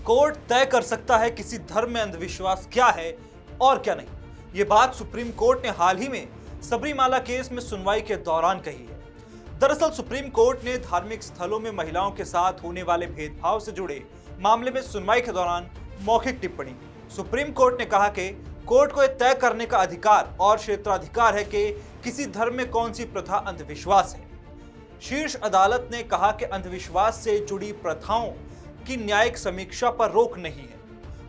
Court तय कर सकता है किसी धर्म में अंधविश्वास क्या है और क्या नहीं। ये बात सुप्रीम कोर्ट ने हाल ही में सबरीमाला केस में सुनवाई के दौरान कही है। दरअसल सुप्रीम कोर्ट ने धार्मिक स्थलों में महिलाओं के साथ होने वाले भेदभाव से जुड़े मामले में सुनवाई के दौरान मौखिक टिप्पणी की। सुप्रीम कोर्ट ने कहा कि कोर्ट को यह तय करने का अधिकार और क्षेत्राधिकार है कि किसी धर्म में कौन सी प्रथा अंधविश्वास है। शीर्ष अदालत ने कहा कि अंधविश्वास से जुड़ी प्रथाओं की न्यायिक समीक्षा पर रोक नहीं है।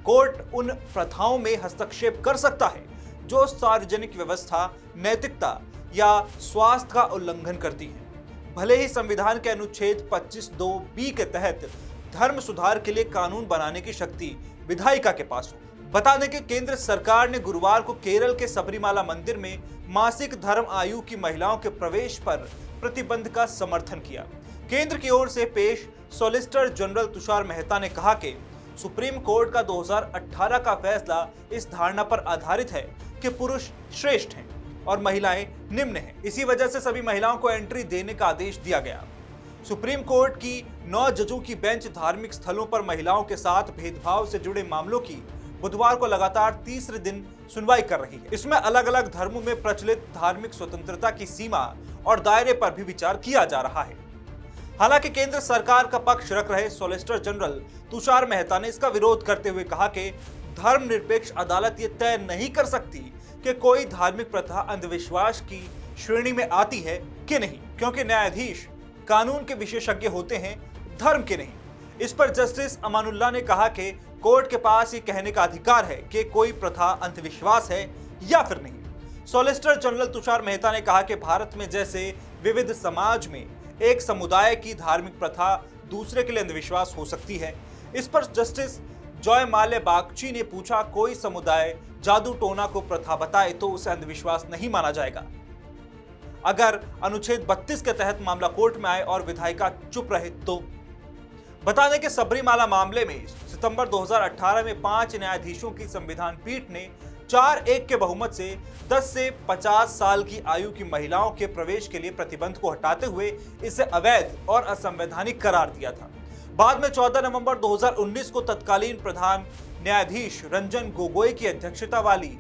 कोर्ट उन प्रथाओं में हस्तक्षेप कर सकता है जो सार्वजनिक व्यवस्था, नैतिकता या स्वास्थ्य का उल्लंघन करती है, भले ही संविधान के अनुच्छेद 25(2)(b) के तहत धर्म सुधार के लिए कानून बनाने की शक्ति विधायिका के पास हो। बता दें कि केंद्र सरकार ने गुरुवार को केरल के सबरीमाला मंदिर में मासिक धर्म आयु की महिलाओं के प्रवेश पर प्रतिबंध का समर्थन किया। केंद्र की ओर से पेश सॉलिसिटर जनरल तुषार मेहता ने कहा कि सुप्रीम कोर्ट का 2018 का फैसला इस धारणा पर आधारित है कि पुरुष श्रेष्ठ हैं और महिलाएं निम्न हैं। इसी वजह से सभी महिलाओं को एंट्री देने का आदेश दिया गया। सुप्रीम कोर्ट की 9 जजों की बेंच धार्मिक स्थलों पर महिलाओं के साथ भेदभाव से जुड़े मामलों की बुधवार को लगातार तीसरे दिन सुनवाई कर रही है। इसमें अलग अलग धर्मों में प्रचलित धार्मिक स्वतंत्रता की सीमा और दायरे पर भी विचार किया जा रहा है। हालांकि केंद्र सरकार का पक्ष रख रहे सॉलिसिटर जनरल तुषार मेहता ने इसका विरोध करते हुए कहा कि धर्मनिरपेक्ष अदालत ये तय नहीं कर सकती कि कोई धार्मिक प्रथा अंधविश्वास की श्रेणी में आती है कि नहीं, क्योंकि न्यायाधीश कानून के विशेषज्ञ होते हैं, धर्म के नहीं। इस पर जस्टिस अमानुल्लाह ने कहा कि कोर्ट के पास ये कहने का अधिकार है कि कोई प्रथा अंधविश्वास है या फिर नहीं। सॉलिसिटर जनरल तुषार मेहता ने कहा कि भारत में जैसे विविध समाज में एक समुदाय की धार्मिक प्रथा दूसरे के लिए अंधविश्वास हो सकती है। इस पर जस्टिस जॉय माल्य बागची ने पूछा, कोई समुदाय जादू टोना को प्रथा बताए तो उसे अंधविश्वास नहीं माना जाएगा? अगर अनुच्छेद 32 के तहत मामला कोर्ट में आए और विधायिका चुप रहे तो? बता दें कि सबरीमाला मामले में सितंबर 2018 में 5 न्यायाधीशों की संविधान पीठ ने 4-1 के बहुमत से 10 से 50 साल की आयु की महिलाओं के प्रवेश के लिए प्रतिबंध को हटाते हुए इसे अवैध और असंवैधानिक करार दिया था। बाद में 14 नवंबर 2019 को तत्कालीन प्रधान न्यायाधीश रंजन गोगोई की अध्यक्षता वाली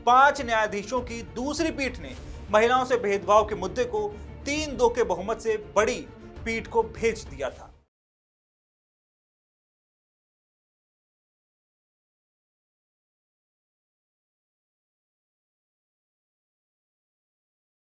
5 न्यायाधीशों की दूसरी पीठ ने महिलाओं से भेदभाव के मुद्दे को 3-2 के बहुमत से बड़ी पीठ को भेज दिया था।